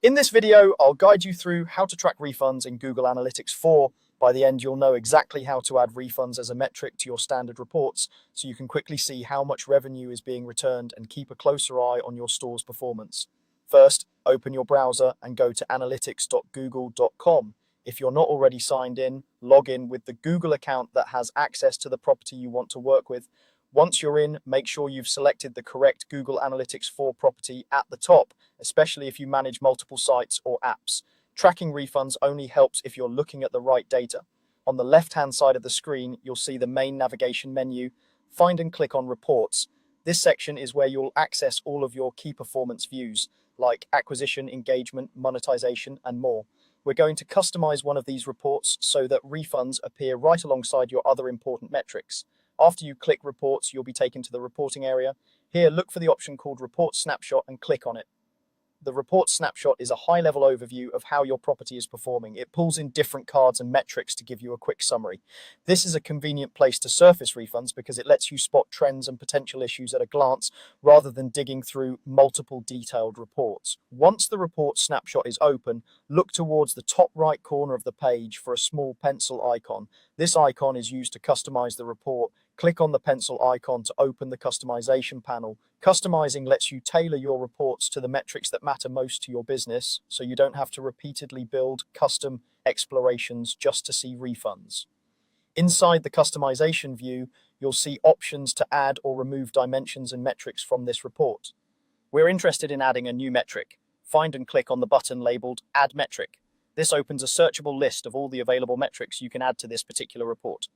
In this video, I'll guide you through how to track refunds in Google Analytics 4. By the end, you'll know exactly how to add refunds as a metric to your standard reports, so you can quickly see how much revenue is being returned and keep a closer eye on your store's performance. First, open your browser and go to analytics.google.com. If you're not already signed in, log in with the Google account that has access to the property you want to work with. Once you're in, make sure you've selected the correct Google Analytics 4 property at the top, especially if you manage multiple sites or apps. Tracking refunds only helps if you're looking at the right data. On the left-hand side of the screen, you'll see the main navigation menu. Find and click on Reports. This section is where you'll access all of your key performance views, like acquisition, engagement, monetization, and more. We're going to customize one of these reports so that refunds appear right alongside your other important metrics. After you click Reports, you'll be taken to the reporting area. Here, look for the option called Report Snapshot and click on it. The report snapshot is a high-level overview of how your property is performing. It pulls in different cards and metrics to give you a quick summary. This is a convenient place to surface refunds because it lets you spot trends and potential issues at a glance rather than digging through multiple detailed reports. Once the report snapshot is open, look towards the top right corner of the page for a small pencil icon. This icon is used to customize the report. Click on the pencil icon to open the customization panel. Customizing lets you tailor your reports to the metrics that matter most to your business, so you don't have to repeatedly build custom explorations just to see refunds. Inside the customization view, you'll see options to add or remove dimensions and metrics from this report. We're interested in adding a new metric. Find and click on the button labeled Add Metric. This opens a searchable list of all the available metrics you can add to this particular report.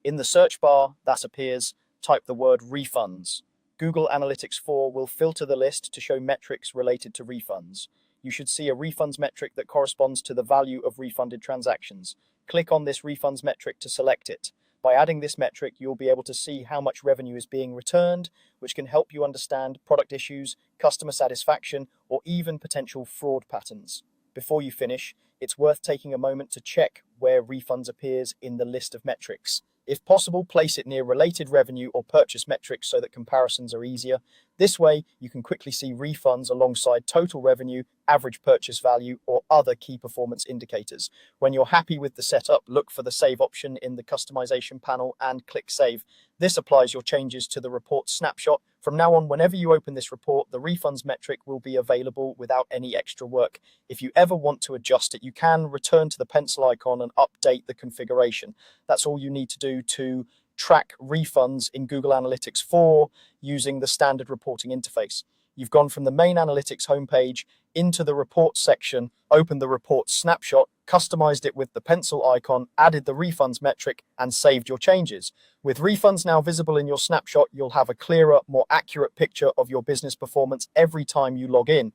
In the search bar that appears, type the word refunds. Google Analytics 4 will filter the list to show metrics related to refunds. You should see a refunds metric that corresponds to the value of refunded transactions. Click on this refunds metric to select it. By adding this metric, you'll be able to see how much revenue is being returned, which can help you understand product issues, customer satisfaction, or even potential fraud patterns. Before you finish, it's worth taking a moment to check where refunds appears in the list of metrics. If possible, place it near related revenue or purchase metrics so that comparisons are easier. This way, you can quickly see refunds alongside total revenue, average purchase value, or other key performance indicators. When you're happy with the setup, look for the Save option in the customization panel and click Save. This applies your changes to the report snapshot. From now on, whenever you open this report, the refunds metric will be available without any extra work. If you ever want to adjust it, you can return to the pencil icon and update the configuration. That's all you need to do to track refunds in Google Analytics 4 using the standard reporting interface. You've gone from the main analytics homepage into the report section, opened the report snapshot, customized it with the pencil icon, added the refunds metric, and saved your changes. With refunds now visible in your snapshot, you'll have a clearer, more accurate picture of your business performance every time you log in.